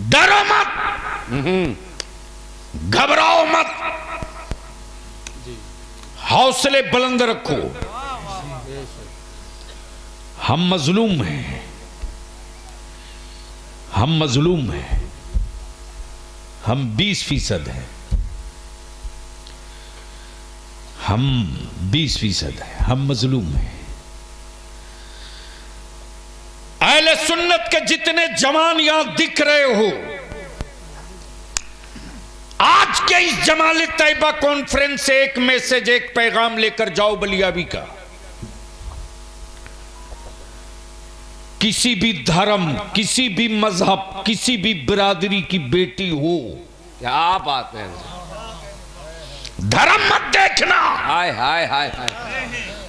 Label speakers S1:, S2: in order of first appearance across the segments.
S1: डरो मत, घबराओ मत, हौसले बुलंद रखो। हम मजलूम हैं, हम मजलूम हैं, हम 20% हैं, हम 20% हैं, हम मजलूम हैं। अहले सुन्नत के जितने जवान यहां दिख रहे हो, आज के इस जमाल तैयबा कॉन्फ्रेंस से एक मैसेज, एक पैगाम लेकर जाओ बलियाबी का। किसी भी धर्म, किसी भी मजहब, किसी भी बिरादरी की बेटी हो,
S2: क्या बात है,
S1: धर्म मत देखना,
S2: हाय हाय हाय हाय,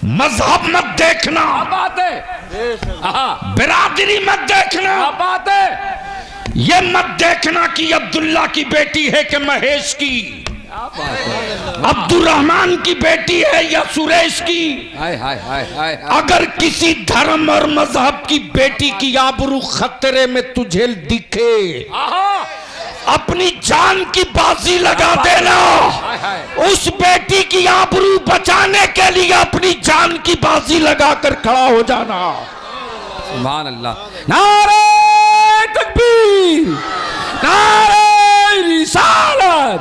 S1: मजहब मत देखना,
S2: क्या बात है,
S1: बिरादरी मत देखना,
S2: क्या बात है,
S1: ये मत देखना कि अब्दुल्ला की बेटी है कि महेश की,
S2: क्या बात है,
S1: अब्दुर्रहमान की बेटी है या सुरेश की।
S2: हाय हाय हाय हाय,
S1: अगर किसी धर्म और मजहब की बेटी की आबरू खतरे में तुझे दिखे, अपनी जान की बाजी लगा देना। उस बेटी की आबरू बचाने के लिए अपनी जान की बाजी लगाकर खड़ा हो जाना।
S2: सुभान अल्लाह, नारे तकबीर, नारे रिसालत,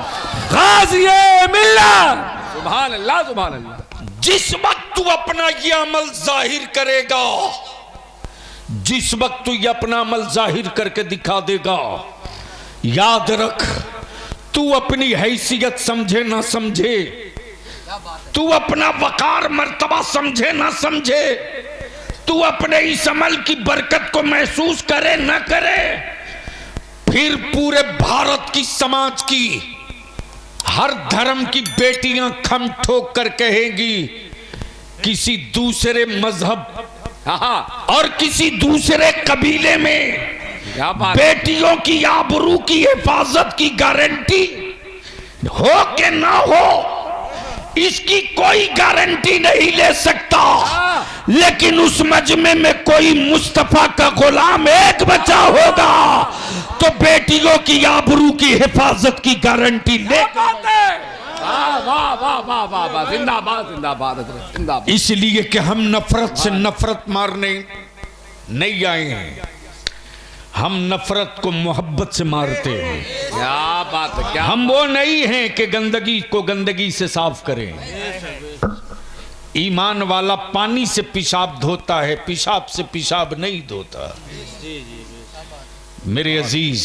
S2: गाज़िए मिल्लत, सुभान अल्लाह सुभान अल्लाह।
S1: जिस वक्त तू अपना ये अमल जाहिर करेगा, जिस वक्त तू ये अपना अमल जाहिर करके दिखा देगा, याद रख, तू अपनी हैसियत समझे ना समझे, तू अपना वकार मर्तबा समझे ना समझे, तू अपने इस अमल की बरकत को महसूस करे ना करे, फिर पूरे भारत की समाज की हर धर्म की बेटियां खम ठोक कर कहेंगी, किसी दूसरे मजहब और किसी दूसरे कबीले में बेटियों की आबरू की हिफाजत की गारंटी हो के ना हो, इसकी कोई गारंटी नहीं ले सकता। लेकिन उस मजमे में कोई मुस्तफा का गुलाम एक बचा होगा तो बेटियों की आबरू की हिफाजत की गारंटी ले।
S2: जिंदाबाद जिंदाबाद जिंदाबाद।
S1: इसलिए कि हम नफरत से नफरत मारने नहीं आए हैं, हम नफरत को मोहब्बत से मारते हैं।
S2: क्या बात है, क्या
S1: हम वो नहीं हैं कि गंदगी को गंदगी से साफ करें। ईमान वाला पानी से पेशाब धोता है, पेशाब से पेशाब नहीं धोता। मेरे अजीज,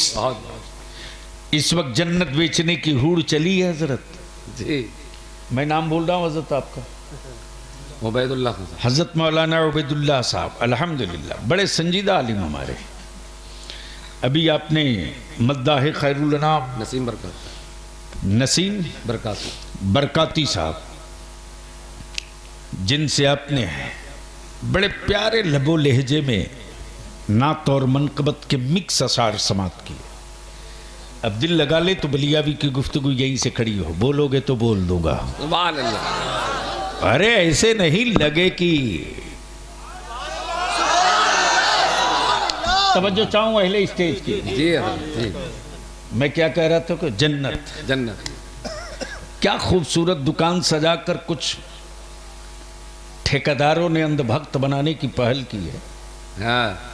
S1: इस वक्त जन्नत बेचने की हूड़ चली है हजरत
S2: जी।
S1: मैं नाम बोल रहा हूँ हजरत आपका,
S2: उबैदुल्लाह,
S1: हजरत मौलाना उबैदुल्लाह साहब, अल्हम्दुलिल्लाह बड़े संजीदा आलिम हमारे। अभी आपने मद्दाह खैरुल अनाम
S2: नसीम बरकत,
S1: नसीम बरकाती साहब, जिनसे आपने बड़े प्यारे लबो लहजे में नात और मनकबत के मिक्स अशार समात किए। अब दिल लगा ले तो बलियाबी की गुफ्तगू यहीं से खड़ी हो, बोलोगे तो बोल दूंगा।
S2: सुभान अल्लाह।
S1: अरे ऐसे नहीं लगे कि तवज्जो चाहूं अहले स्टेज की।
S2: जी जी।
S1: मैं क्या कह रहा था कि जन्नत,
S2: जन्नत
S1: क्या खूबसूरत दुकान सजाकर कुछ ठेकेदारों ने अंधभक्त बनाने की पहल की है।
S2: हाँ।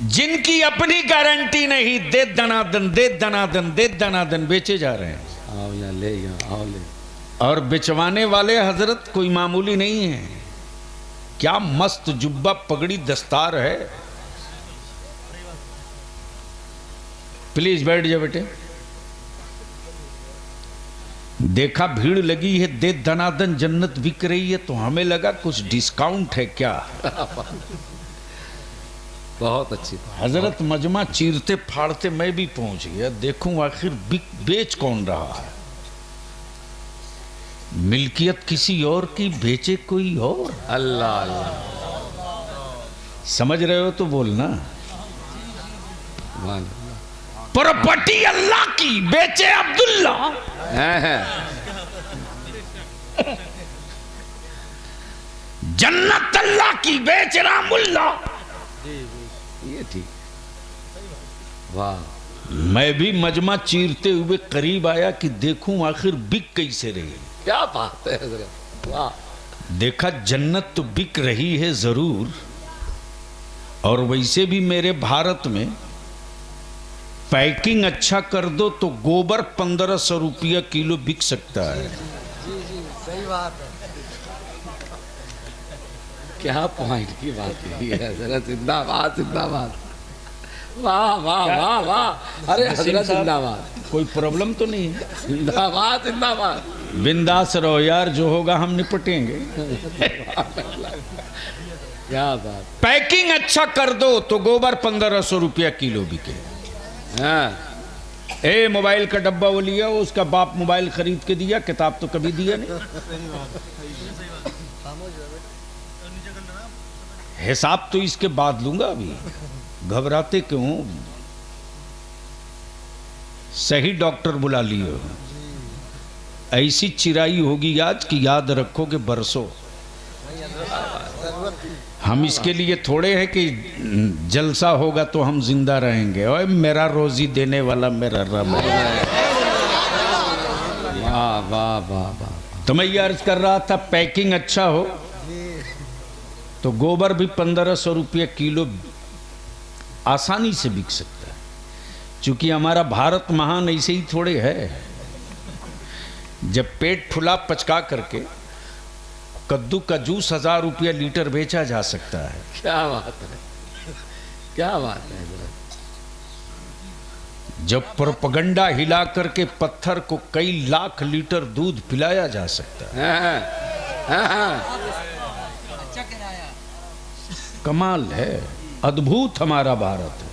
S1: जिनकी अपनी गारंटी नहीं, दे दनादन दे दनादन दे दनादन बेचे जा रहे हैं।
S2: आओ यहाँ ले, यहाँ आओ ले।
S1: और बेचवाने वाले हजरत कोई मामूली नहीं है। क्या मस्त जुब्बा पगड़ी दस्तार है। प्लीज बैठ जाओ बेटे। देखा भीड़ लगी है, दे दनादन जन्नत बिक रही है, तो हमें लगा कुछ डिस्काउंट है क्या।
S2: बहुत अच्छी
S1: हजरत मजमा चीरते फाड़ते मैं भी पहुंच गया, देखूं आखिर बेच कौन रहा है। मिल्कियत किसी और की, बेचे कोई और।
S2: अल्लाह अल्लाह।
S1: समझ रहे हो तो बोलना। प्रॉपर्टी अल्लाह की, बेचे अब्दुल्ला। जन्नत अल्लाह की, बेच रामुल्ला।
S2: ये ठीक। वाह।
S1: मैं भी मजमा चीरते हुए करीब आया कि देखूं आखिर बिक कैसे रही।
S2: क्या बात है हजरत, वाह।
S1: देखा जन्नत तो बिक रही है जरूर, और वैसे भी मेरे भारत में पैकिंग अच्छा कर दो तो गोबर 1500 रुपया किलो बिक सकता है।
S3: सही बात है।
S2: क्या पॉइंट की बात की है हजरत, जिंदाबाद जिंदाबाद, वाह वाह वाह वाह। अरे हजरत जिंदाबाद,
S1: कोई प्रॉब्लम तो नहीं है?
S2: जिंदाबाद जिंदाबाद।
S1: बिंदास रहो यार, जो होगा हम निपटेंगे।
S2: क्या बात।
S1: पैकिंग अच्छा कर दो तो गोबर 1500 रुपया किलो बिके।
S2: हाँ
S1: ए मोबाइल का डब्बा वो लिया, उसका बाप मोबाइल खरीद के दिया, किताब तो कभी दिया नहीं। हिसाब तो इसके बाद लूंगा, अभी घबराते क्यों? सही डॉक्टर बुला लियो। ऐसी चिराई होगी आज कि याद रखोगे बरसों। हम इसके लिए थोड़े हैं कि जलसा होगा तो हम जिंदा रहेंगे। ओए मेरा रोजी देने वाला मेरा रब है।
S2: वाह वाह वाह वाह।
S1: तो मैं ये अर्ज कर रहा था, पैकिंग अच्छा हो तो गोबर भी 1500 रुपये किलो आसानी से बिक सकता है। क्योंकि हमारा भारत महान ऐसे ही थोड़े है। जब पेट फुला पचका करके कद्दू का जूस 1000 रुपया लीटर बेचा जा सकता है।
S2: क्या बात है, क्या बात है हजरत।
S1: जब प्रोपगंडा हिला करके पत्थर को कई लाख लीटर दूध पिलाया जा सकता है।
S2: हाँ, हाँ, हाँ।
S1: कमाल है, अद्भुत हमारा भारत है,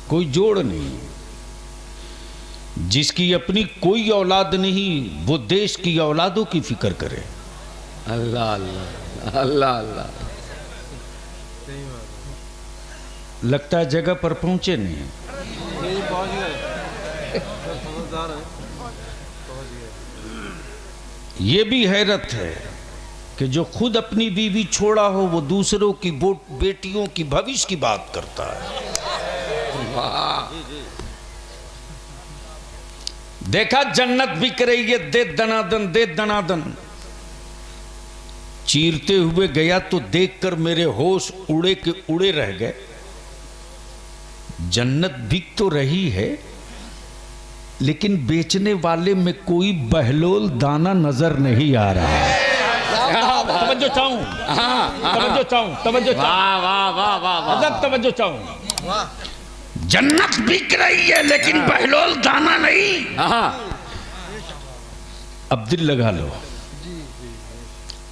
S1: कोई जोड़ नहीं। जिसकी अपनी कोई औलाद नहीं वो देश की औलादों की फिक्र करे।
S2: अल्लाह अल्लाह अल्लाह अल्लाह।
S1: लगता है जगह पर पहुंचे नहीं। ये भी हैरत है कि जो खुद अपनी बीवी छोड़ा हो वो दूसरों की बेटियों की भविष्य की बात करता है।
S2: वाह।
S1: देखा जन्नत बिक रही है, दे दनादन दे दनादन। चीरते हुए गया तो देखकर मेरे होश उड़े के उड़े रह गए। जन्नत बिक तो रही है लेकिन बेचने वाले में कोई बहलोल दाना नजर नहीं आ रहा है। तवज्जो चाहूं, तवज्जो चाहूं, तवज्जो चाहूं,
S2: वाह वाह वाह वाह वाह।
S1: तवज्जो चाहूं। जन्नत बिक रही है लेकिन बहलोल दाना नहीं।
S2: हाँ।
S1: अब दिल लगा लो,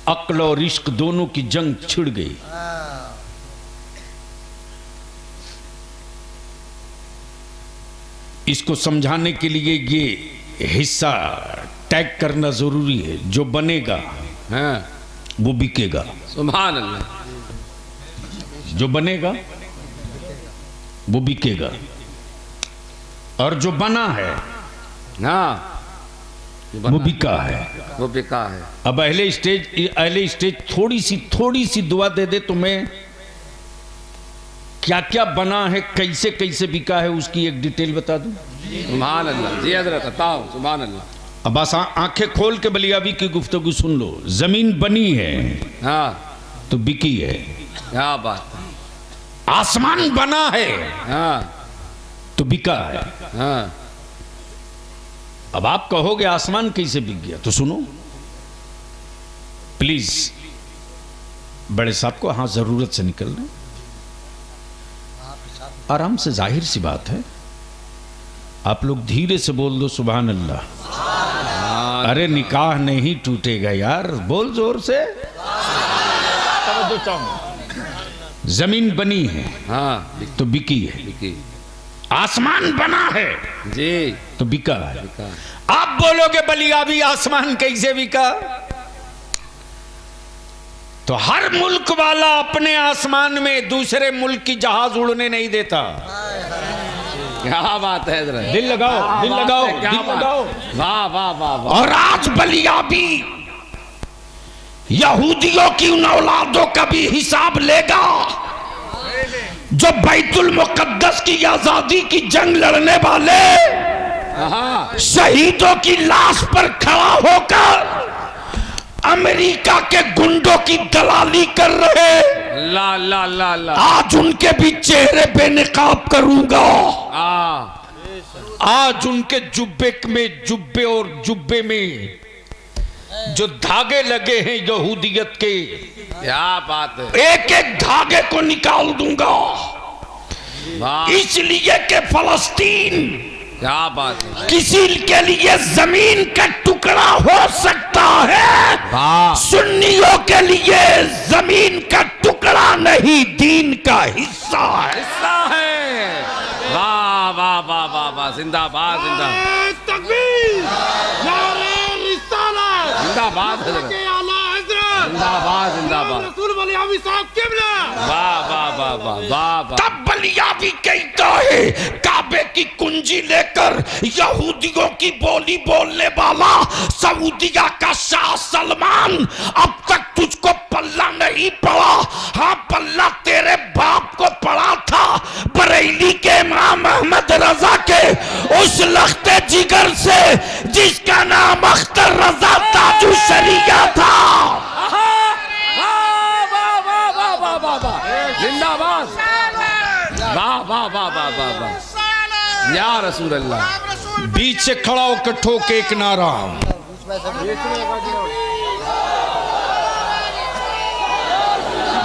S1: अक्ल और इश्क दोनों की जंग छिड़ गई। इसको समझाने के लिए ये हिस्सा टैग करना जरूरी है। जो बनेगा
S2: हाँ।
S1: वो बिकेगा।
S2: सुभान अल्लाह।
S1: जो बनेगा वो बिकेगा, और जो बना है
S2: हाँ
S1: वो बिका है।
S2: वो बिका है।
S1: अब अहले स्टेज थोड़ी सी दुआ दे दे तो मैं क्या क्या बना है, कैसे कैसे बिका है, उसकी एक डिटेल बता दूं।
S2: सुभान अल्लाह। जी हजरत बताओ। सुभान अल्लाह।
S1: अब बस आंखें खोल के बलियाबी की गुफ्तगू सुन लो। जमीन बनी है
S2: हाँ
S1: तो बिकी है।
S2: क्या बात है।
S1: आसमान बना है
S2: हाँ
S1: तो बिका है।
S2: हाँ।
S1: अब आप कहोगे आसमान कैसे बिक गया, तो सुनो प्लीज। बड़े साहब को हाँ जरूरत से निकल रहे, आराम से, जाहिर सी बात है। आप लोग धीरे से बोल दो सुभान अल्लाह। अरे निकाह नहीं टूटेगा यार, बोल जोर से। जमीन बनी है
S2: हाँ
S1: तो बिकी है।
S2: बिकी।
S1: आसमान बना है
S2: जी
S1: तो बिका है।
S2: बिका।
S1: आप बोलोगे बलियाबी आसमान कैसे बिका, तो हर मुल्क वाला अपने आसमान में दूसरे मुल्क की जहाज उड़ने नहीं देता।
S2: क्या बात है हजरत।
S1: दिल लगाओ, दिल लगाओ,
S2: क्या
S1: दिल
S2: बात।
S1: लगाओ।
S2: वाह वाह वाह वाह।
S1: और आज बलियाबी यहूदियों की उन औलादों का भी हिसाब लेगा जो बैतुल मुकद्दस की आजादी की जंग लड़ने वाले शहीदों की लाश पर खड़ा होकर अमेरिका के गुंडों की दलाली कर रहे,
S2: ला ला ला ला,
S1: आज उनके भी चेहरे बेनकाब करूंगा। आज उनके जुब्बे और जुब्बे में जो धागे लगे हैं यहूदियत के,
S2: क्या बात है,
S1: एक एक धागे को निकाल दूंगा। इसलिए कि फलस्तीन
S2: क्या बात है,
S1: किसी के लिए जमीन का टुकड़ा हो सकता है, सुन्नियों के लिए जमीन का टुकड़ा नहीं, दीन का हिस्सा है।
S2: हिस्सा है। वाह वाह वाह वाह वाह, जिंदाबाद जिंदाबाद,
S4: तकबीर, नारे रिसालत,
S2: जिंदाबाद हजरत, जिंदाबाद जिंदाबाद,
S4: रसूल बलियावी साहब किबला।
S2: वाह वाह वाह वाह वाह वाह।
S1: तब बलियावी कहता है, काबे की कुंजी लेकर यहूदियों की बोली बोलने वाला सऊदिया का शाह सलमान, अब तक तुझको पल्ला नहीं पड़ा। हाँ, पल्ला तेरे बाप को पड़ा था, बरेली के इमाम अहमद रजा के उस लख्ते जिगर से जिसका नाम अख्तर रजा ताजु शरिया था।
S2: जिंदाबाद, वाह वाह वाह वाह वाह वाह, या रसूल अल्लाह।
S1: बीच से खड़ा होकर ठोके एक नारा,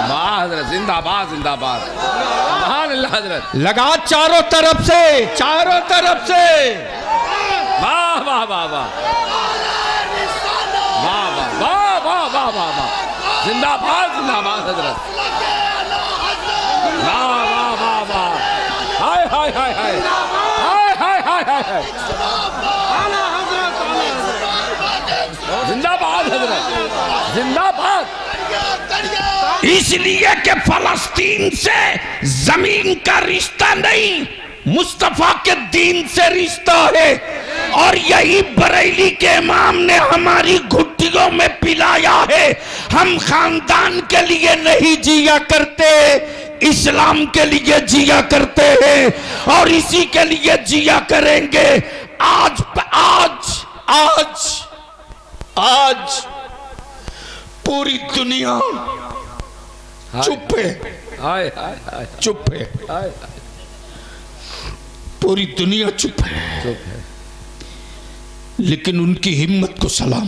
S2: वाह हजरत, जिंदाबाद जिंदाबाद, सुभान अल्लाह हजरत,
S1: लगा चारों तरफ से, चारों तरफ से।
S2: वाह वाह वाह वाह वाह वाह वाह वाह वाह वाह वाह, जिंदाबाद जिंदाबाद हजरत, वाह वाह वाह वाह, हाय हाय हाय हाय हाय हाय हाय हाय हाय, जिंदाबाद हजरत, जिंदाबाद।
S1: इसलिए कि फलस्तीन से जमीन का रिश्ता नहीं, मुस्तफा के दीन से रिश्ता है। और यही बरेली के इमाम ने हमारी घुट्टियों में पिलाया है। हम खानदान के लिए नहीं जिया करते, इस्लाम के लिए जिया करते हैं और इसी के लिए जिया करेंगे। आज आज आज आज पूरी दुनिया चुप है,
S2: हाय हाय हाय,
S1: चुप है,
S2: हाय,
S1: पूरी दुनिया चुप है,
S2: चुप है।
S1: लेकिन उनकी हिम्मत को सलाम,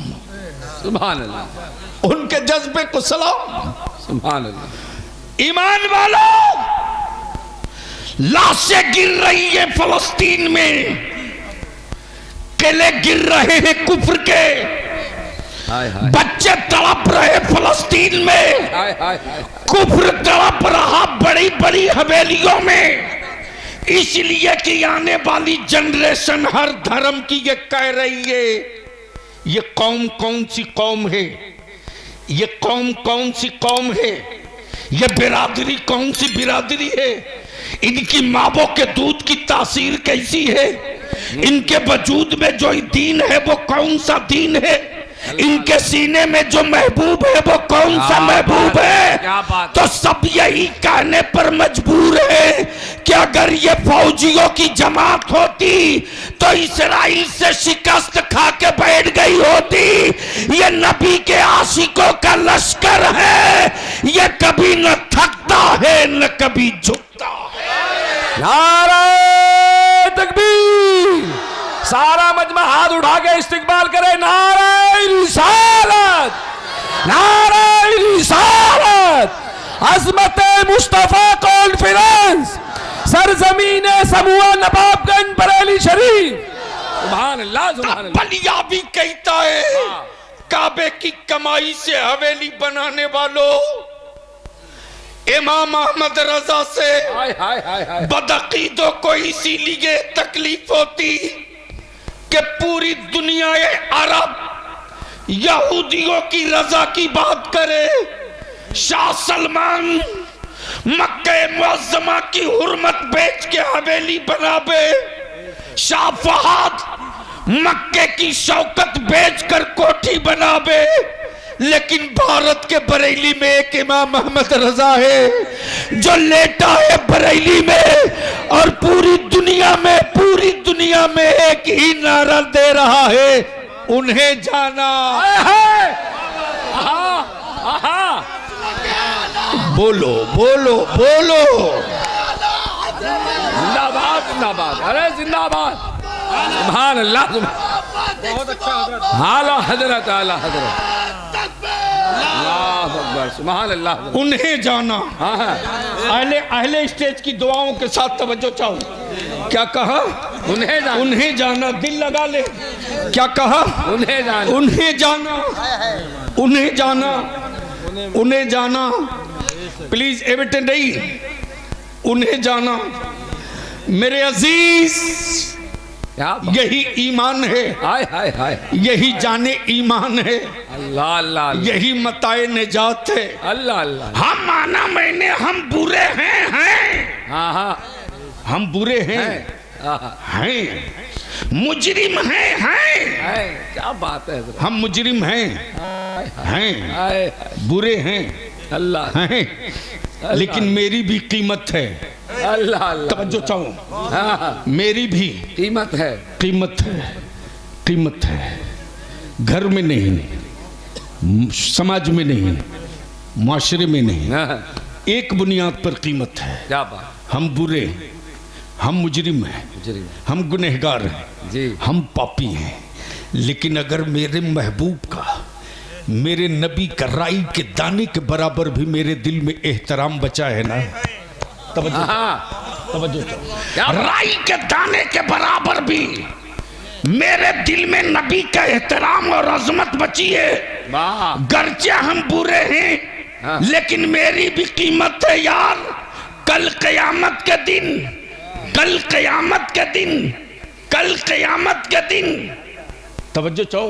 S2: सुभान अल्लाह,
S1: उनके जज्बे को सलाम।
S2: सुभान अल्लाह।
S1: ईमान वालों, लाशें गिर रही है फलस्तीन में, किले गिर रहे हैं कुफ्र के,
S2: हाय हाय,
S1: बच्चे तड़प रहे फलस्तीन में,
S2: हाय हाय हाय,
S1: कुफ्र तड़प रहा बड़ी बड़ी हवेलियों में। इसलिए कि आने वाली जनरेशन हर धर्म की ये कह रही है, ये कौम कौन सी कौम है, ये कौम कौन सी कौम है, ये बिरादरी कौन सी बिरादरी है, इनकी मावों के दूध की तासीर कैसी है, इनके वजूद में जो दीन है वो कौन सा दीन है, इनके सीने में जो महबूब है वो कौन सा महबूब है। तो सब यही कहने पर मजबूर है कि अगर ये फौजियों की जमात होती तो इस्राइल से शिकस्त खा के बैठ गई होती। ये नबी के आशिकों का लश्कर है, ये कभी न थकता है न कभी झुकता है।
S2: नारे तकबीर, सारा मजमा हाथ उठा के इस्तिकबाल करे, नारे रिसालत, नारे रिसालत, अज़मत मुस्तफा कॉन्फ्रेंस, सरजमीन समूह नवाबगंज बरेली शरीफ। सुभान अल्लाह, सुभान अल्लाह।
S1: बलिया भी कहता है, काबे की कमाई से हवेली बनाने वालों, इमाम अहमद रजा से
S2: हाय हाय हाय हाय,
S1: बदअकीदों को इसीलिए तकलीफ होती कि पूरी दुनिया अरब यहूदियों की रजा की बात करे, शाह सलमान मक्के मुअज़्ज़मा की हुर्मत बेच के हवेली बनावे, शाह फहद मक्के की शौकत बेचकर कोठी बनावे, लेकिन भारत के बरेली में एक इमाम अहमद रजा है जो लेटा है बरेली में और पूरी दुनिया में एक ही नारा दे रहा है, उन्हें जाना। बोलो बोलो बोलो।
S2: जिंदाबाद जिंदाबाद, अरे जिंदाबाद, सुभान अल्लाह,
S4: बहुत अच्छा हजरत।
S2: आला हजरत, आला हजरत, अल्लाह अकबर, सुभान अल्लाह।
S1: उन्हें जाना।
S2: हाँ हाँ,
S1: अहले स्टेज की दुआओं के साथ तवज्जो चाहो। क्या कहा?
S2: उन्हें जाना,
S1: उन्हें जाना, दिल लगा ले। क्या कहा?
S2: उन्हें जाना,
S1: उन्हें जाना, उन्हें जाना, उन्हें जाना। प्लीज एविटे नहीं, उन्हें जाना। मेरे अजीज,
S2: क्या बात?
S1: यही ईमान है,
S2: हाय हाय हाय,
S1: यही जाने ईमान है,
S2: अल्लाह अल्लाह,
S1: यही मताए निजात है।
S2: अल्लाह अल्लाह।
S1: हम माना मैंने, हम बुरे हैं,
S2: हाँ हाँ,
S1: हम बुरे हैं, हैं, मुजरिम हैं,
S2: क्या बात है हजरत।
S1: हम मुजरिम हैं, हैं,
S2: हाय,
S1: बुरे हैं,
S2: अल्लाह
S1: हैं, लेकिन मेरी भी कीमत है।
S2: अल्लाह अल्लाह,
S1: तवज्जो चाहो,
S2: हाँ,
S1: मेरी भी
S2: कीमत है,
S1: कीमत है, कीमत है। घर में नहीं, समाज में नहीं, माशरे में नहीं,
S2: हाँ,
S1: एक बुनियाद पर कीमत है।
S2: क्या बात,
S1: हम बुरे, हम मुजरिम हैं,
S2: जी
S1: हम गुनहगार हैं,
S2: जी,
S1: हम पापी हैं, लेकिन अगर मेरे महबूब का, मेरे नबी का राई के दाने के बराबर भी मेरे दिल में एहतराम बचा है ना, तवज्जो,
S2: हाँ,
S1: तवज्जो।
S2: क्या बात?
S1: राई के दाने के बराबर भी मेरे दिल में नबी का एहतराम और अजमत बची है।
S2: वाह,
S1: गर्चे हम बुरे हैं,
S2: हाँ,
S1: लेकिन मेरी भी कीमत है यार। कल कयामत के दिन, कल कयामत के दिन, कल कयामत के दिन, तवज्जो चाहो,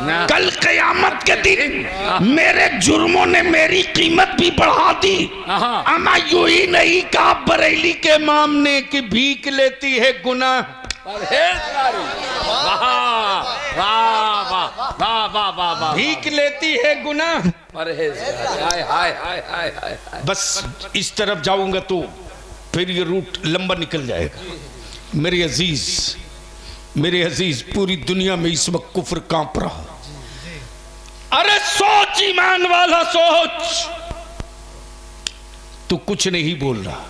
S2: ना,
S1: कल कयामत के दिन मेरे जुर्मों ने मेरी कीमत भी बढ़ा दी।
S2: हाँ,
S1: अमा यूं ही नहीं कहा बरेली के मामने की भीख लेती है गुनाह,
S2: परहेजगारी, वाह वाह वाह वाह वाह वाह वाह,
S1: भीख लेती है गुनाह।
S2: परहेजगारी, हाय हाय हाय हाय हाय हाय,
S1: बस इस तरफ जाऊंगा तो फिर ये रूट लंबा निकल जाएगा। मेरे अजीज, मेरे अजीज, पूरी दुनिया में इस वक्त कुफ्र कांप रहा। अरे सोच ईमान वाला, सोच। तू कुछ नहीं बोल रहा,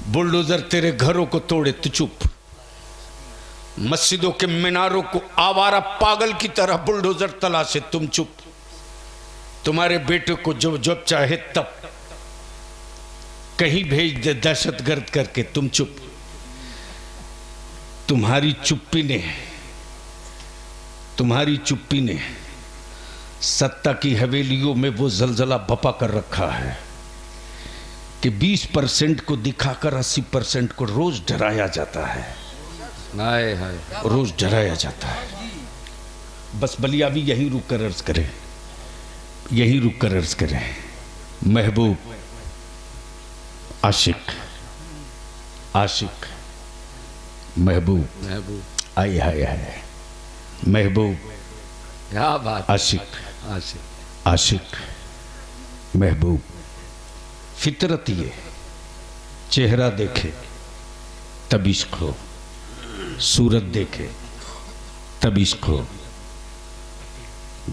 S1: बुलडोजर तेरे घरों को तोड़े तो चुप, मस्जिदों के मीनारों को आवारा पागल की तरह बुलडोजर तलाशे तुम चुप, तुम्हारे बेटे को जब चाहे तब कहीं भेज दे दहशतगर्द करके तुम चुप। तुम्हारी चुप्पी ने सत्ता की हवेलियों में वो जलजला बपा कर रखा है कि 20% को दिखाकर 80% को रोज डराया जाता है,
S2: हाय हाय,
S1: रोज डराया जाता है। बस बलियावी यहीं रुक कर अर्ज करे, यहीं रुक कर अर्ज करे, महबूब, आशिक, आशिक, महबूब,
S2: महबूब,
S1: आए हाय हाय, महबूब,
S2: क्या बात,
S1: आशिक,
S2: आशिक,
S1: आशिक, महबूब। फितरत ये चेहरा देखे तब इश्क हो, सूरत देखे तब इश्क हो,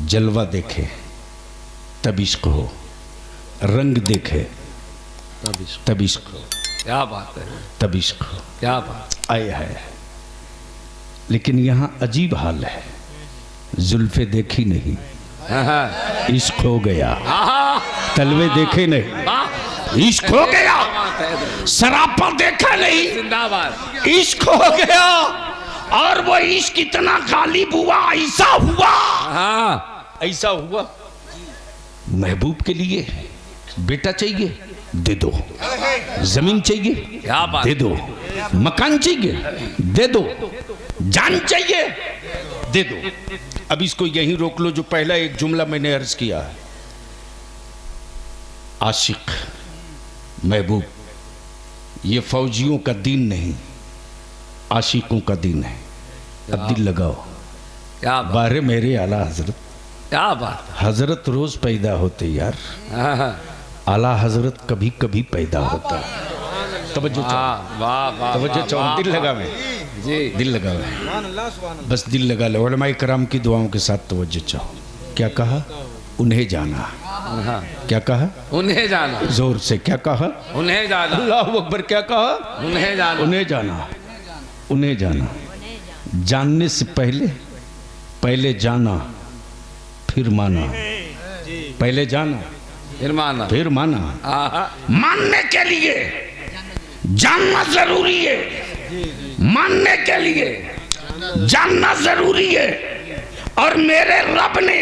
S1: जलवा देखे तब इश्क हो, रंग देखे तब इश्क हो,
S2: क्या बात है,
S1: तब इश्क हो,
S2: क्या बात,
S1: आया है। लेकिन यहां अजीब हाल है, जुल्फे देखी नहीं,
S2: हाँ,
S1: इश्क हो गया,
S2: हाँ,
S1: तलवे देखे नहीं,
S2: वाह,
S1: इश्क हो गया,
S2: बात है,
S1: सरापा देखा नहीं,
S2: जिंदाबाद,
S1: इश्क हो गया। और वो इश्क इतना गालिब हुआ, ऐसा हुआ,
S2: हाँ,
S1: ऐसा हुआ। महबूब के लिए बेटा चाहिए, दे दो, जमीन चाहिए,
S2: क्या बात,
S1: दे दो, मकान चाहिए, दे दो, जान चाहिए, दे दो। अब इसको यहीं रोक लो जो पहला एक जुमला मैंने अर्ज किया है। आशिक, महबूब, ये फौजियों का दीन नहीं, आशिकों का दीन है। अब दिल लगाओ,
S2: क्या बात,
S1: बारे मेरे आला हजरत,
S2: क्या बात है।
S1: हजरत रोज पैदा होते यार,
S2: हाँ, हाँ।
S1: आला हजरत कभी कभी पैदा होता है। तवज्जो चाहो,
S2: वाह वाह वाह
S1: तवज्जो
S2: वाह,
S1: चाहो,
S2: वाह,
S1: दिल
S2: वाह।
S1: लगा में,
S2: जी
S1: दिल लगा में,
S4: सुभान अल्लाह सुभान अल्लाह।
S1: बस दिल लगा लो। उलमाए कराम की दुआओं के साथ तवज्जो चाहो। क्या कहा? उन्हें जाना।
S2: हाँ,
S1: क्या कहा?
S2: उन्हें जाना,
S1: जोर से क्या कहा?
S2: उन्हें जाना,
S1: अल्लाह अकबर। क्या कहा?
S2: उन्हें जाना,
S1: उन्हें जाना, उन्हें जाना। जानने से पहले पहले जाना फिर माना, पहले जाना
S2: फिर माना।
S1: फिर माना।
S2: आहा,
S1: मानने के लिए जानना जरूरी है, मानने के लिए जानना जरूरी है। और मेरे रब ने,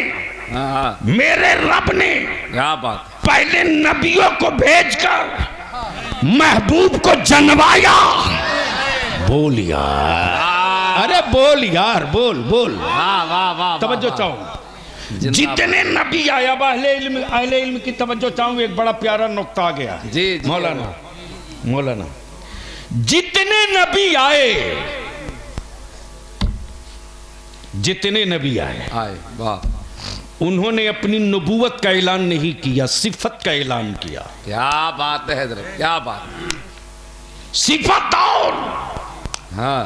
S2: हाँ,
S1: मेरे रब ने
S2: क्या बात।
S1: पहले नबियों को भेजकर महबूब को जनवाया। बोल यार, अरे बोल यार, बोल बोल।
S2: वाह वाह वाह,
S1: तवज्जो
S2: वाह,
S1: चाहो।
S2: जिंदाबाद।
S1: जितने नबी आया, अहले इल्म की तवज्जो चाहूँ। एक बड़ा प्यारा नुक्ता आ गया।
S2: जी, जी।
S1: मौलाना, मौलाना, जितने नबी आए, जितने नबी आए,
S2: आए, वाह,
S1: उन्होंने अपनी नबूवत का ऐलान नहीं किया, सिफत का ऐलान किया।
S2: क्या बात है हजरत, क्या बात।
S1: सिफत और
S2: हाँ,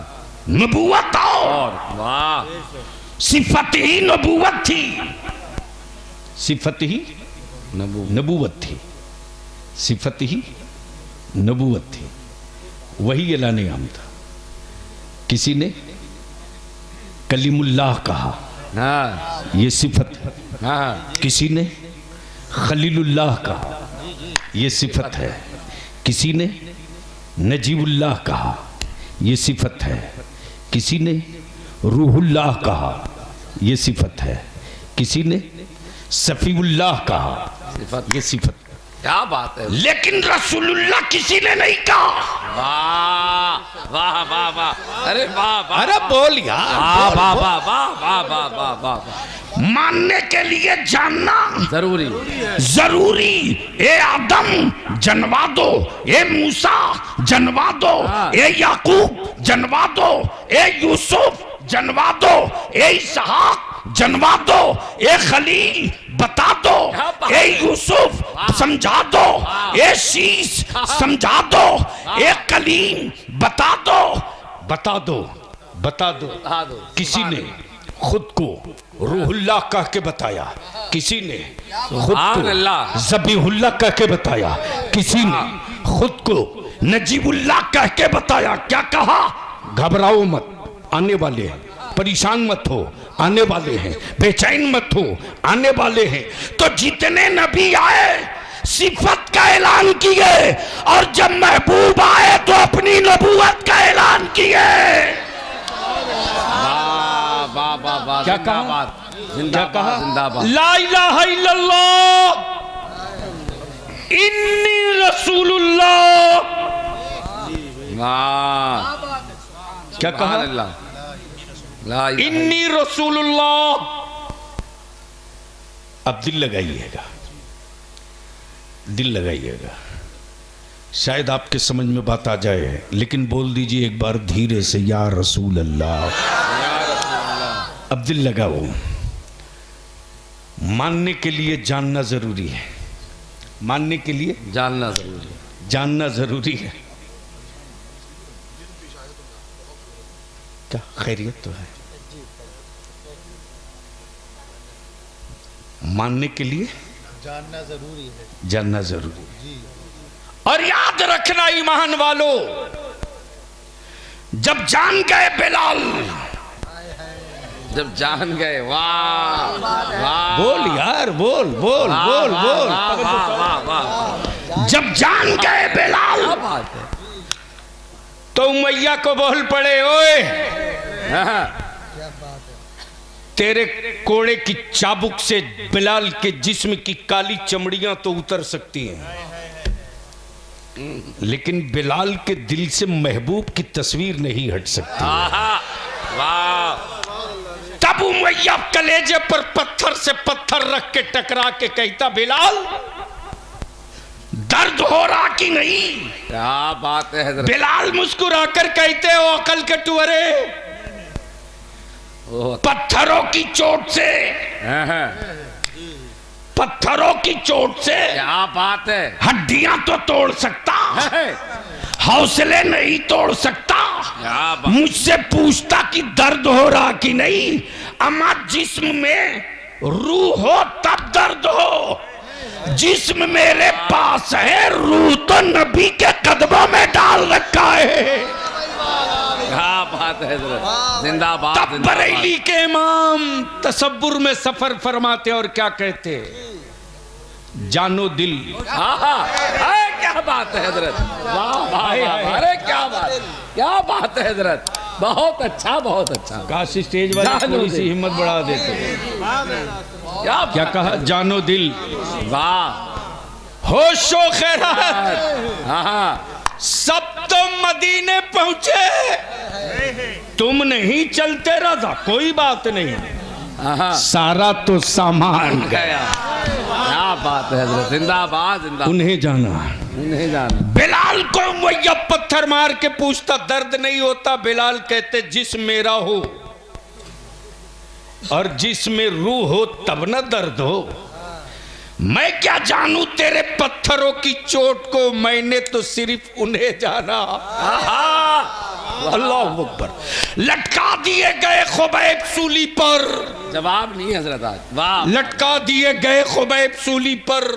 S1: नबूवत
S2: और वाह,
S1: सिफत ही नबूवत थी, सिफत ही
S2: नबू,
S1: नबूवत थी, सिफत ही नबूवत थी। वही ऐलान आम था। किसी ने कलीमुल्लाह कहा,
S2: हाँ,
S1: ये सिफत है।
S2: हाँ,
S1: किसी ने खलीलुल्लाह कहा, ये सिफत है। किसी ने नजीबुल्लाह कहा, ये सिफत है। किसी ने रूहुल्लाह कहा, ये सिफत है। किसी ने सफीउल्लाह कहा,
S2: सिफत।
S1: ये सिफत।
S2: क्या बात है।
S1: लेकिन रसूलुल्लाह किसी ने नहीं कहा।
S2: वाह वाह वाह वाह, अरे वाह वाह,
S1: अरे बोल यार,
S2: वाह
S1: बोल,
S2: वाह
S1: बोल।
S2: वाह वाह वाह वाह वाह वाह,
S1: मानने के लिए जानना
S2: जरूरी।
S1: जरूरी। ए आदम जनवा दो, ए मूसा जनवा दो,
S2: हाँ।
S1: ए याकूब जनवा दो, ए यूसुफ जनवा दो, ए इसहाक जनवा दो, ए खलील बता दो, ए यूसुफ समझा दो, ए शीश समझा दो, ए कलीम बता दो, बता दो, बता दो।
S2: हाँ, दो।
S1: किसी ने खुद को रूहुल्लाह कह के बताया, किसी ने खुद
S2: सुभान अल्लाह।
S1: को ज़बीहुल्लाह कह के बताया, किसी ने खुद को नजीबुल्लाह कह के बताया। क्या कहा? घबराओ मत, आने वाले हैं। परेशान मत हो, आने वाले हैं। बेचैन मत हो, आने वाले हैं। तो जितने नबी आए सिफत का ऐलान किए, और जब महबूब आए तो अपनी नबूवत का ऐलान किए।
S2: वाह वाह वाह वाह,
S1: क्या कहा?
S2: जिंदाबाद,
S1: क्या
S2: जिंदाबाद,
S1: कहा?
S2: जिंदाबाद।
S1: ला इलाहा इल्लल्लाह इन्नी रसूलुल्लाह।
S2: वाह,
S1: क्या कहा?
S2: सुभान अल्लाह, ला इलाहा
S1: इन्नी रसूलुल्लाह। अब दिल लगाइएगा, दिल लगाइएगा। शायद आपके समझ में बात आ जाए, लेकिन बोल दीजिए एक बार धीरे से, या रसूल अल्लाह। अब दिल लगाओ। मानने के लिए जानना जरूरी है, मानने के लिए
S2: जानना जरूरी है।
S1: जानना जरूरी है। क्या खैरियत तो है? मानने के लिए
S3: जानना जरूरी है।
S1: जानना जरूरी है। और याद रखना ईमान वालों, जब जान गए बिलाल,
S2: जब जान गए, वाह वाह,
S1: बोल यार, बोल बोल
S2: वाह,
S1: बोल
S2: वाह,
S1: बोल।
S2: वाह, वाह, वाह, वाह।
S1: जब जान गए बिलाल
S2: क्या बात है।
S1: तो उमैया को बोल पड़े, ओए
S2: हाँ,
S1: तेरे कोड़े की चाबुक से बिलाल के जिस्म की काली चमड़ियां तो उतर सकती हैं, लेकिन बिलाल के दिल से महबूब की तस्वीर नहीं हट सकती।
S2: आहा, वाह,
S1: तब उमैया कलेजे पर पत्थर से पत्थर रख के टकरा के कहता, बिलाल दर्द हो रहा कि नहीं?
S2: क्या बात है हजरत।
S1: बिलाल मुस्कुराकर कहते हो, अकल के टुअरे, पत्थरों की चोट से, पत्थरों की चोट से
S2: क्या बात है।
S1: हड्डियां तो तोड़ सकता, हौसले नहीं तोड़ सकता।
S2: क्या बात।
S1: मुझसे पूछता कि दर्द हो रहा कि नहीं। अमा जिस्म में रूह हो तब दर्द हो। जिस्म मेरे पास है, रूह तो नबी के कदमों में डाल रखा है।
S2: क्या बात है हजरत, जिंदाबाद।
S1: तब बरेली के इमाम तसब्बुर में सफर फरमाते और क्या कहते, जानो दिल।
S2: क्या बात है हजरत, वाह वाह वाह, अरे क्या बात है हजरत, बहुत अच्छा बहुत अच्छा।
S1: काश स्टेज वाले थोड़ी सी हिम्मत बढ़ा देते। क्या कहा, जानो दिल,
S2: वाह,
S1: होशो खैरात, सब तो मदीने पहुंचे, तुम नहीं चलते रजा, कोई बात नहीं, सारा तो सामान गया।
S2: क्या बात है हजरत, जिंदाबाद जिंदाबाद।
S1: उन्हें जाना,
S2: उन्हें जाना।
S1: बिलाल को वही पत्थर मार के पूछता, दर्द नहीं होता? बिलाल कहते, जिस्म मेरा हो और जिसमें रूह हो तब न दर्द हो। मैं क्या जानू तेरे पत्थरों की चोट को, मैंने तो सिर्फ उन्हें जाना। अल्लाह अकबर। लटका दिए गए खुबैब सूली पर,
S2: जवाब नहीं हजरत आज, वाह।
S1: लटका दिए गए खुबैब सूली पर।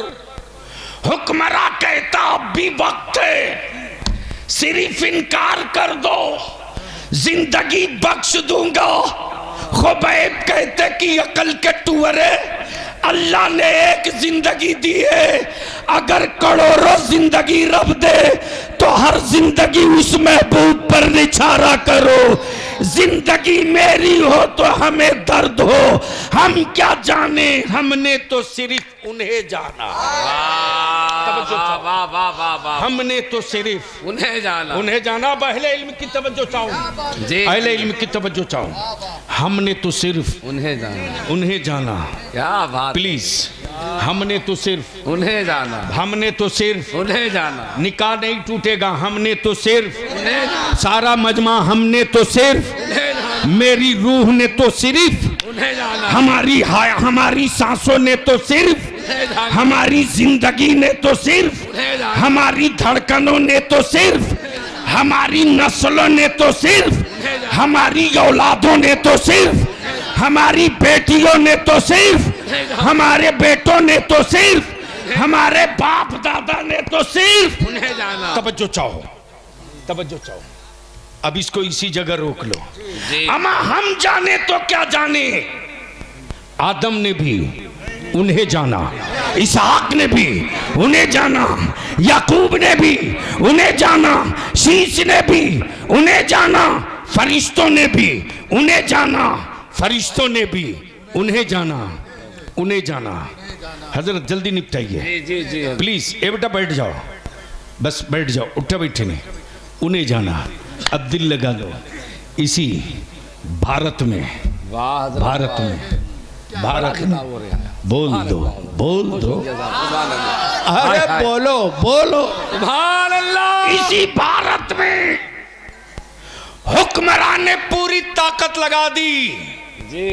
S1: हुक्मरा कहता अब भी वक्त है, सिर्फ इनकार कर दो, जिंदगी बख्श दूंगा। खुबैब कहते कि अकल के टुअरे, अल्लाह ने एक जिंदगी दी है, अगर करोड़ों जिंदगी रब दे तो हर जिंदगी उस महबूब पर निछारा करो। जिंदगी मेरी हो तो हमें दर्द हो, हम क्या जाने, हमने तो सिर्फ उन्हें जाना।
S2: वाह वाह वाह वाह,
S1: हमने तो सिर्फ
S2: उन्हें जाना,
S1: उन्हें जाना। अब अहले इल्म की तवज्जो चाहूं जी, अहले इल्म की तवज्जो चाहूं। हमने तो सिर्फ
S2: उन्हें जाना,
S1: उन्हें जाना।
S2: क्या बात,
S1: प्लीज, हमने तो सिर्फ
S2: उन्हें जाना,
S1: हमने तो सिर्फ
S2: उन्हें जाना।
S1: निकाह नहीं टूटेगा, हमने तो सिर्फ
S2: उन्हें जाना,
S1: सारा मजमा, हमने तो सिर्फ
S2: उन्हें जाना,
S1: मेरी रूह ने तो सिर्फ
S2: उन्हें जाना,
S1: हमारी सांसों ने तो सिर्फ, हमारी जिंदगी ने तो सिर्फ, हमारी धड़कनों ने तो सिर्फ, हमारी नस्लों ने तो सिर्फ, हमारी औलादों ने तो सिर्फ, हमारी बेटियों ने तो सिर्फ, हमारे बेटों ने तो सिर्फ, हमारे बाप दादा ने तो सिर्फ
S2: उन्हें जाना।
S1: तवज्जो चाहो, तवज्जो चाहो। अब इसको इसी जगह रोक लो। अमा हम जाने तो क्या जाने, आदम ने भी उन्हें जाना, इसहाक ने भी उन्हें जाना, याकूब ने भी उन्हें जाना, शीश ने भी उन्हें जाना, फरिश्तों ने भी उन्हें जाना, फरिश्तों ने भी उन्हें जाना, उन्हें जाना। हजरत जल्दी निपटाइए
S2: जी जी जी
S1: प्लीज। ए बेटा बैठ जाओ, बस बैठ जाओ, उठा बैठे नहीं, उन्हें जाना। अब दिल लगा लो इसी भारत में,
S2: वाह,
S1: भारत में, भारत में। बोल दो, बोल दो, अरे बोलो बोलो,
S2: सुभान अल्लाह।
S1: इसी भारत में हुक्मरान ने पूरी ताकत लगा दी।
S2: जी,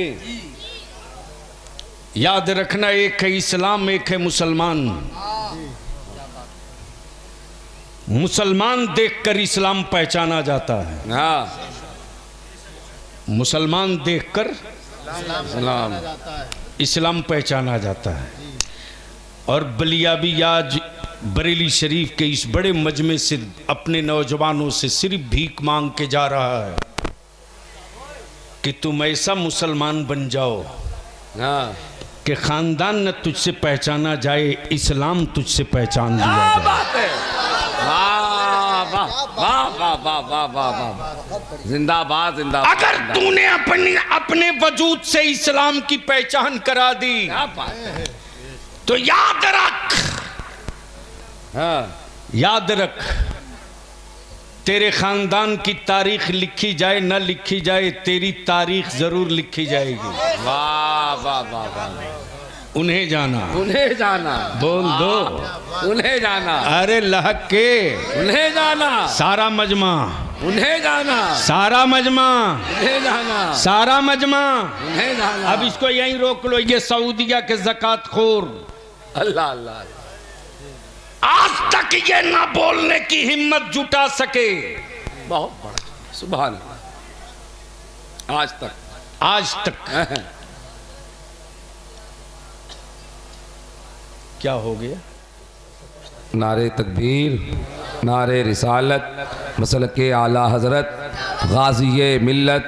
S1: याद रखना, एक है इस्लाम, एक है मुसलमान। मुसलमान देखकर इस्लाम पहचाना जाता है,
S2: हाँ,
S1: मुसलमान देखकर
S2: सलाम,
S1: इस्लाम पहचाना जाता है। और बलियाबी आज बरेली शरीफ के इस बड़े मजमे से अपने नौजवानों से सिर्फ भीख मांग के जा रहा है कि तुम ऐसा मुसलमान बन जाओ
S2: हाँ,
S1: कि खानदान न तुझसे पहचाना जाए, इस्लाम तुझसे पहचान लिया जाए।
S2: बात है, वाह वाह वाह वाह वाह वाह वाह वाह, जिंदाबाद जिंदाबाद।
S1: अगर तूने अपने वजूद से इस्लाम की पहचान करा दी
S2: क्या बात है,
S1: तो याद रख,
S2: हाँ,
S1: याद रख, तेरे खानदान की तारीख लिखी जाए न लिखी जाए, तेरी तारीख जरूर लिखी जाएगी।
S2: वाह वाह वाह वाह,
S1: उन्हें जाना।
S2: उन्हें जाना।
S1: बोल दो।
S2: उन्हें जाना।
S1: अरे लहक के।
S2: उन्हें जाना।
S1: सारा मजमा।
S2: उन्हें जाना।
S1: सारा मजमा।
S2: उन्हें जाना।
S1: सारा मजमा।
S2: उन्हें जाना।
S1: अब इसको यहीं रोक लो, ये सऊदिया के ज़कात खोर।
S2: अल्लाह अल्लाह।
S1: आज तक ये ना बोलने की हिम्मत जुटा सके।
S2: बहुत बड़ा। सुभान अल्लाह। आज तक।
S1: आज तक। क्या हो गया?
S2: नारे तकबीर, नारे रिसालत, मसलके आला हज़रत, गाज़ी मिल्लत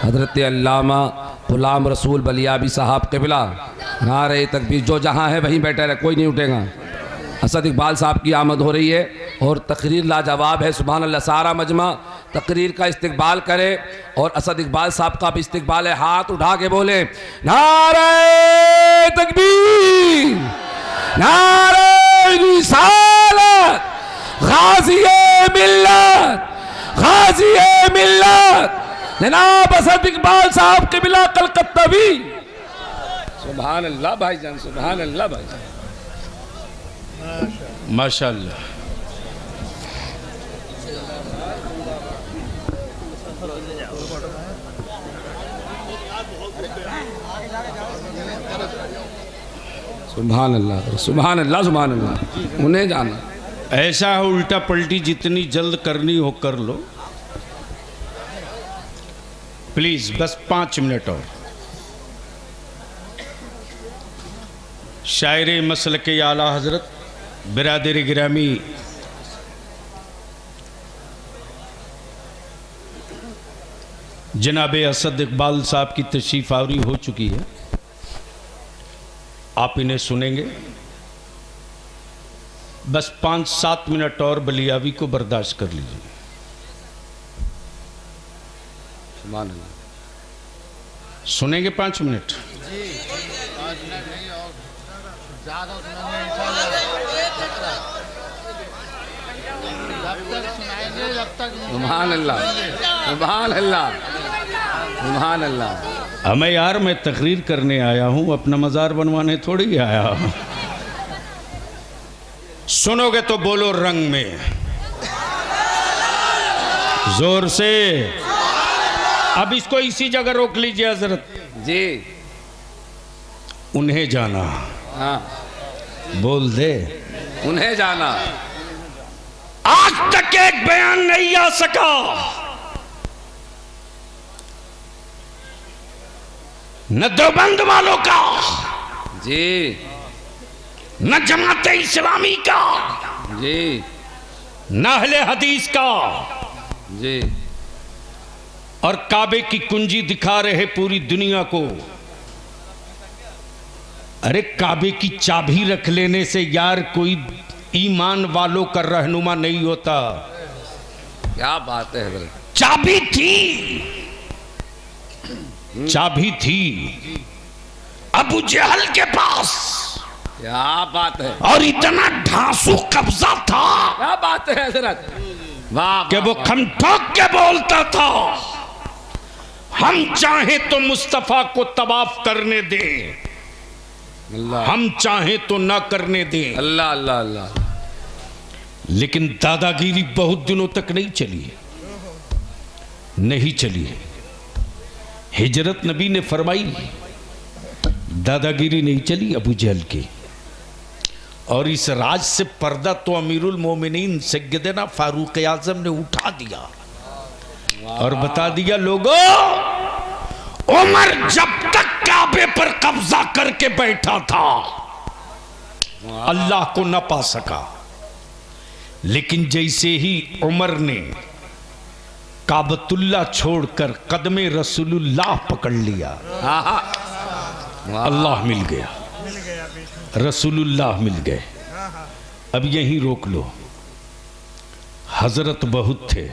S2: हज़रत अल्लामा ग़ुलाम रसूल बलियाबी साहब क़िबला। नारे तकबीर। जो जहाँ है वहीं बैठे रहे, कोई नहीं उठेगा। असद इकबाल साहब की आमद हो रही है और तकरीर लाजवाब है। सुभान अल्लाह। सारा मजमा तकरीर का इस्तकबाल करे और असद इकबाल साहब का भी इस्तकबाल है। हाथ उठा के बोले नारे तकबीर, नारे रिसालत, गाज़ी मिल्लत जनाब असद इकबाल साहब क़िबला कलकत्तावी। सुभान अल्लाह भाईजान, सुभान अल्लाह भाईजान।
S1: माशाअल्लाह।
S2: सुभान अल्लाह, सुभान अल्लाह, सुभान अल्लाह। उन्हें जाना।
S1: ऐसा है, उल्टा पलटी जितनी जल्द करनी हो कर लो प्लीज। बस 5 मिनट और। शायरे मसल के आला हजरत बिरादर गिरामी जनाब असद इकबाल साहब की तशरीफ आवरी हो चुकी है। आप इन्हें सुनेंगे। बस 5-7 मिनट और बलियावी को बर्दाश्त कर लीजिए।
S2: सुभान अल्लाह।
S1: सुनेंगे 5 मिनट।
S3: ज़्यादा सुनाएंगे इंशाल्लाह। जब तक सुनाएंगे जब तक।
S2: सुभान अल्लाह, सुभान अल्लाह, सुभान अल्लाह।
S1: हमें यार, मैं तकरीर करने आया हूं, अपना मज़ार बनवाने थोड़ी आया हूं। सुनोगे तो बोलो रंग में, जोर से। अब इसको इसी जगह रोक लीजिए हजरत
S2: जी।
S1: उन्हें जाना।
S2: हाँ,
S1: बोल दे।
S2: उन्हें जाना।
S1: आज तक एक बयान नहीं आ सका न देवबंद वालों का,
S2: जी
S1: न जमात इस्लामी का,
S2: जी
S1: न अहले हदीस का।
S2: जी।
S1: और काबे की कुंजी दिखा रहे पूरी दुनिया को। अरे काबे की चाबी रख लेने से यार कोई ईमान वालों का रहनुमा नहीं होता।
S2: क्या बात है हजरत।
S1: चाबी थी, चाबी थी अबू जहल के पास।
S2: क्या बात है।
S1: और इतना ढांसू कब्जा था,
S2: क्या बात है हजरत। वाह
S1: कि वो खम ठोक के बोलता था, हम चाहें तो मुस्तफा को तवाफ करने दें,
S2: अल्लाह,
S1: हम चाहें तो ना करने दें।
S2: अल्लाह अल्लाह अल्लाह।
S1: लेकिन दादागिरी बहुत दिनों तक नहीं चली, नहीं चली। हिजरत नबी ने फरमाई, दादागिरी नहीं चली अबू जहल की। और इस राज से पर्दा तो अमीरुल मोमिनीन सैयदना फारूक आजम ने उठा दिया और बता दिया, लोगों, उमर जब तक काबे पर कब्जा करके बैठा था अल्लाह को न पा सका। लेकिन जैसे ही उमर ने काबतुल्लाह छोड़कर कदमे रसूलुल्लाह पकड़ लिया, अल्लाह मिल गया, रसूलुल्लाह मिल गए। अब यहीं रोक लो। हजरत बहुत थे,